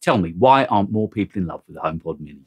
Tell me, why aren't more people in love with the HomePod Mini?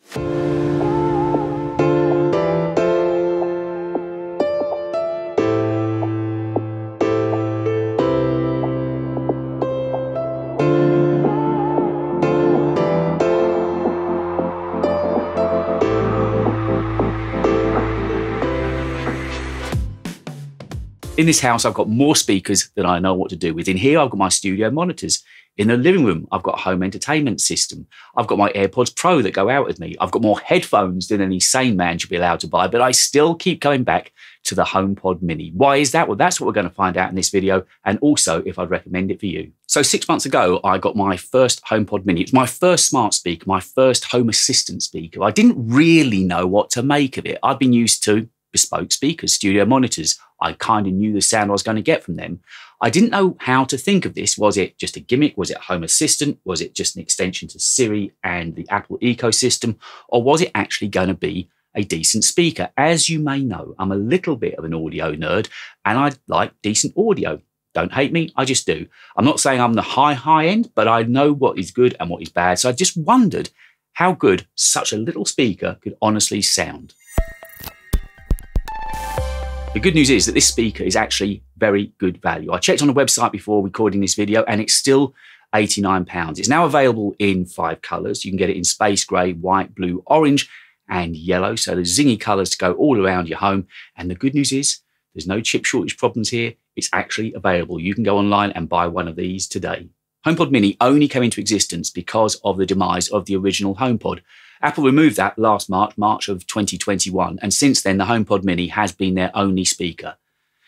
In this house, I've got more speakers than I know what to do with. In here, I've got my studio monitors. In the living room, I've got a home entertainment system. I've got my AirPods Pro that go out with me. I've got more headphones than any sane man should be allowed to buy, but I still keep coming back to the HomePod Mini. Why is that? Well, that's what we're going to find out in this video, and also if I'd recommend it for you. So 6 months ago, I got my first HomePod Mini. It was my first smart speaker, my first home assistant speaker. I didn't really know what to make of it. I'd been used to bespoke speakers, studio monitors. I kind of knew the sound I was going to get from them. I didn't know how to think of this. Was it just a gimmick? Was it a home assistant? Was it just an extension to Siri and the Apple ecosystem? Or was it actually going to be a decent speaker? As you may know, I'm a little bit of an audio nerd and I like decent audio. Don't hate me, I just do. I'm not saying I'm the high end, but I know what is good and what is bad. So I just wondered how good such a little speaker could honestly sound. The good news is that this speaker is actually very good value. I checked on the website before recording this video and it's still £89. It's now available in 5 colours. You can get it in space grey, white, blue, orange and yellow. So there's zingy colours to go all around your home. And the good news is there's no chip shortage problems here. It's actually available. You can go online and buy one of these today. HomePod Mini only came into existence because of the demise of the original HomePod. Apple removed that last March of 2021, and since then the HomePod Mini has been their only speaker.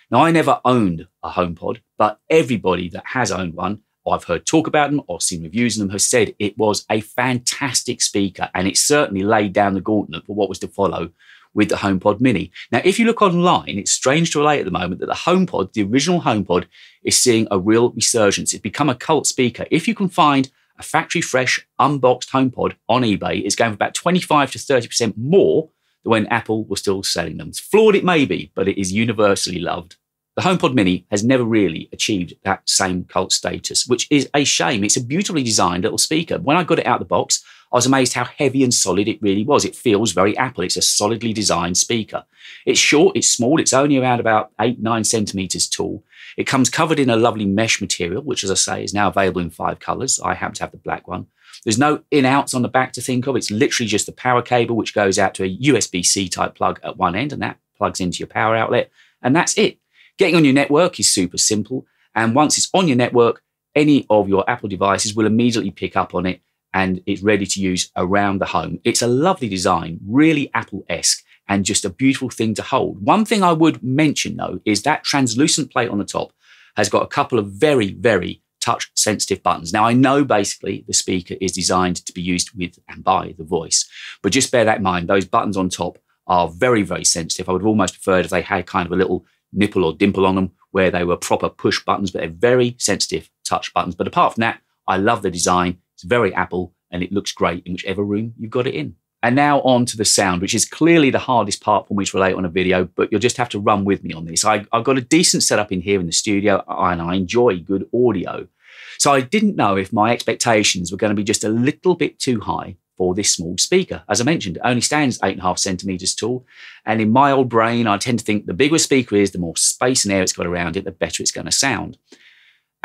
Now, I never owned a HomePod, but everybody that has owned one, or I've heard talk about them or seen reviews of them, has said it was a fantastic speaker, and it certainly laid down the gauntlet for what was to follow with the HomePod Mini. Now, if you look online, it's strange to relate at the moment that the HomePod, the original HomePod, is seeing a real resurgence. It's become a cult speaker. If you can find a factory fresh, unboxed HomePod on eBay, it's going for about 25 to 30% more than when Apple was still selling them. It's flawed it may be, but it is universally loved. The HomePod Mini has never really achieved that same cult status, which is a shame. It's a beautifully designed little speaker. When I got it out of the box, I was amazed how heavy and solid it really was. It feels very Apple. It's a solidly designed speaker. It's short, it's small, it's only around about 8-9 centimetres tall. It comes covered in a lovely mesh material, which, as I say, is now available in 5 colours. I happen to have the black one. There's no in-outs on the back to think of. It's literally just the power cable, which goes out to a USB-C type plug at one end, and that plugs into your power outlet, and that's it. Getting on your network is super simple, and once it's on your network, any of your Apple devices will immediately pick up on it, and it's ready to use around the home. It's a lovely design, really Apple-esque, and just a beautiful thing to hold. One thing I would mention, though, is that translucent plate on the top has got a couple of very, very touch-sensitive buttons. Now, I know basically the speaker is designed to be used with and by the voice, but just bear that in mind. Those buttons on top are very, very sensitive. I would have almost preferred if they had kind of a little nipple or dimple on them where they were proper push buttons, but they're very sensitive touch buttons. But apart from that, I love the design. It's very Apple, and it looks great in whichever room you've got it in. And now on to the sound, which is clearly the hardest part for me to relate on a video, but you'll just have to run with me on this. I've got a decent setup in here in the studio, and I enjoy good audio. So I didn't know if my expectations were going to be just a little bit too high for this small speaker. As I mentioned, it only stands 8.5 centimetres tall. And in my old brain, I tend to think the bigger a speaker is, the more space and air it's got around it, the better it's going to sound.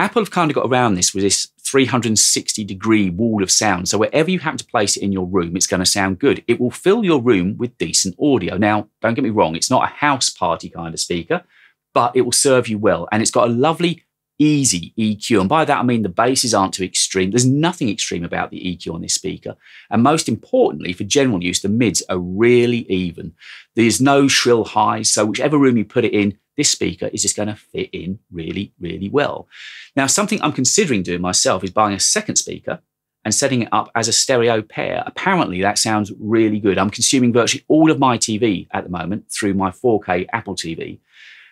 Apple have kind of got around this with this 360-degree wall of sound. So wherever you happen to place it in your room, it's going to sound good. It will fill your room with decent audio. Now, don't get me wrong, it's not a house party kind of speaker, but it will serve you well. And it's got a lovely, easy EQ. And by that, I mean the basses aren't too extreme. There's nothing extreme about the EQ on this speaker. And most importantly, for general use, the mids are really even. There's no shrill highs. So whichever room you put it in, this speaker is just going to fit in really, really well. Now, something I'm considering doing myself is buying a second speaker and setting it up as a stereo pair. Apparently, that sounds really good. I'm consuming virtually all of my TV at the moment through my 4K Apple TV.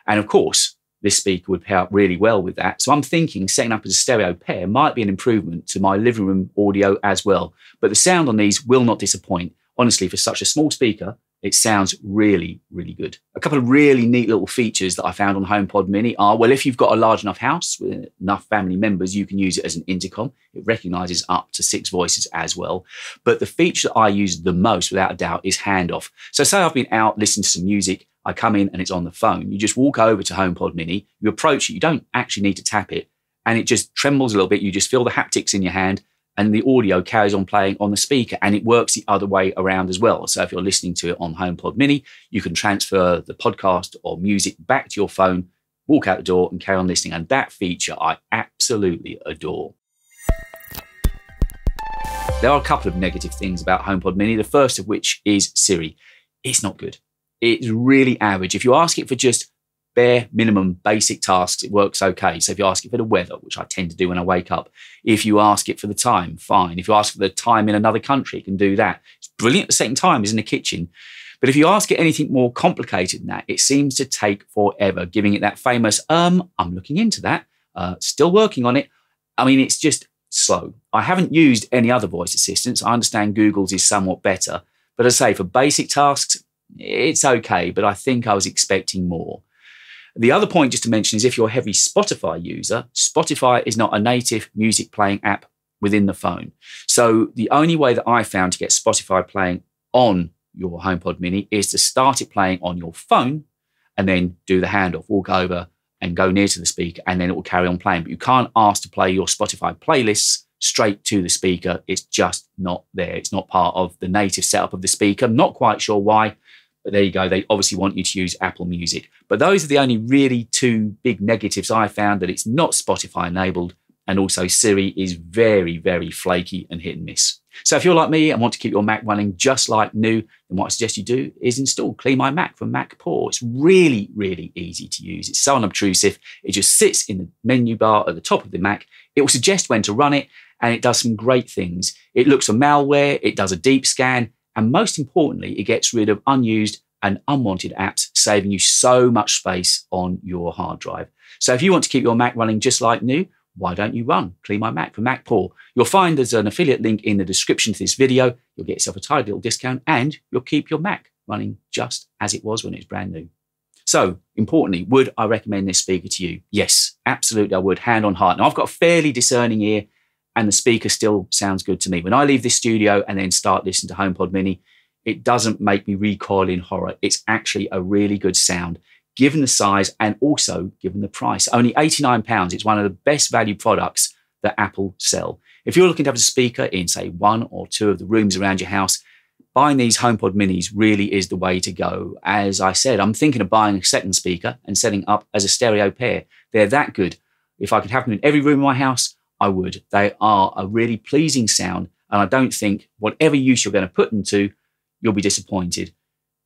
And of course, this speaker would pair up really well with that. So I'm thinking setting up as a stereo pair might be an improvement to my living room audio as well. But the sound on these will not disappoint. Honestly, for such a small speaker, It sounds really, really good. A couple of really neat little features that I found on HomePod Mini are, well, if you've got a large enough house with enough family members, you can use it as an intercom. It recognizes up to 6 voices as well. But the feature that I use the most, without a doubt, is Handoff. So say I've been out listening to some music, I come in and it's on the phone. You just walk over to HomePod Mini, you approach it, you don't actually need to tap it, and it just trembles a little bit. You just feel the haptics in your hand, and the audio carries on playing on the speaker, and it works the other way around as well. So if you're listening to it on HomePod Mini, you can transfer the podcast or music back to your phone, walk out the door and carry on listening. And that feature I absolutely adore. There are a couple of negative things about HomePod Mini, the first of which is Siri. It's not good. It's really average. If you ask it for just bare minimum basic tasks, it works okay. So if you ask it for the weather, which I tend to do when I wake up, if you ask it for the time, fine. If you ask for the time in another country, it can do that. It's brilliant at setting timers in the kitchen. But if you ask it anything more complicated than that, it seems to take forever, giving it that famous, I'm looking into that, still working on it. I mean, it's just slow. I haven't used any other voice assistants. I understand Google's is somewhat better. But as I say, for basic tasks, it's okay. But I think I was expecting more. The other point just to mention is if you're a heavy Spotify user, Spotify is not a native music playing app within the phone. So the only way that I found to get Spotify playing on your HomePod Mini is to start it playing on your phone and then do the handoff, walk over and go near to the speaker, and then it will carry on playing. But you can't ask to play your Spotify playlists straight to the speaker. It's just not there. It's not part of the native setup of the speaker. I'm not quite sure why. But there you go. They obviously want you to use Apple Music. But those are the only really two big negatives I found, that it's not Spotify enabled. And also Siri is very, very flaky and hit and miss. So if you're like me and want to keep your Mac running just like new, then what I suggest you do is install CleanMyMac from Mac Pro. It's really, really easy to use. It's so unobtrusive. It just sits in the menu bar at the top of the Mac. It will suggest when to run it, and it does some great things. It looks for malware. It does a deep scan. And most importantly, it gets rid of unused and unwanted apps, saving you so much space on your hard drive. So if you want to keep your Mac running just like new, why don't you run CleanMyMac from Mac Pro? You'll find there's an affiliate link in the description to this video. You'll get yourself a tidy little discount, and you'll keep your Mac running just as it was when it was brand new. So importantly, would I recommend this speaker to you? Yes, absolutely I would, hand on heart. Now I've got a fairly discerning ear, and the speaker still sounds good to me. When I leave this studio and then start listening to HomePod Mini, it doesn't make me recoil in horror. It's actually a really good sound, given the size and also given the price. Only £89. It's one of the best value products that Apple sell. If you're looking to have a speaker in, say, 1 or 2 of the rooms around your house, buying these HomePod Minis really is the way to go. As I said, I'm thinking of buying a second speaker and setting up as a stereo pair. They're that good. If I could have them in every room in my house, I would. They are a really pleasing sound, and I don't think whatever use you're going to put them to, you'll be disappointed.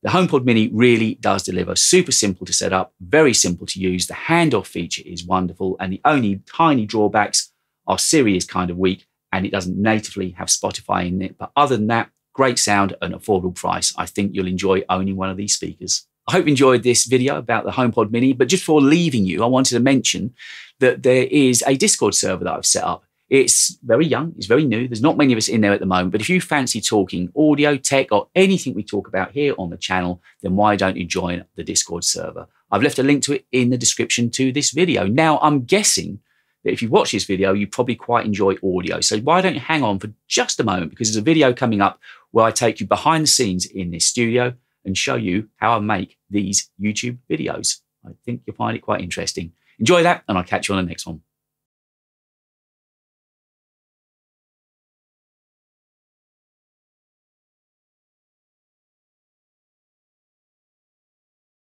The HomePod Mini really does deliver. Super simple to set up, very simple to use. The handoff feature is wonderful, and the only tiny drawbacks are Siri is kind of weak, and it doesn't natively have Spotify in it. But other than that, great sound and affordable price. I think you'll enjoy owning one of these speakers. I hope you enjoyed this video about the HomePod Mini, but just before leaving you, I wanted to mention that there is a Discord server that I've set up. It's very young, it's very new. There's not many of us in there at the moment, but if you fancy talking audio, tech, or anything we talk about here on the channel, then why don't you join the Discord server? I've left a link to it in the description to this video. Now, I'm guessing that if you watch this video, you probably quite enjoy audio. So why don't you hang on for just a moment, because there's a video coming up where I take you behind the scenes in this studio and show you how I make these YouTube videos. I think you'll find it quite interesting. Enjoy that, and I'll catch you on the next one.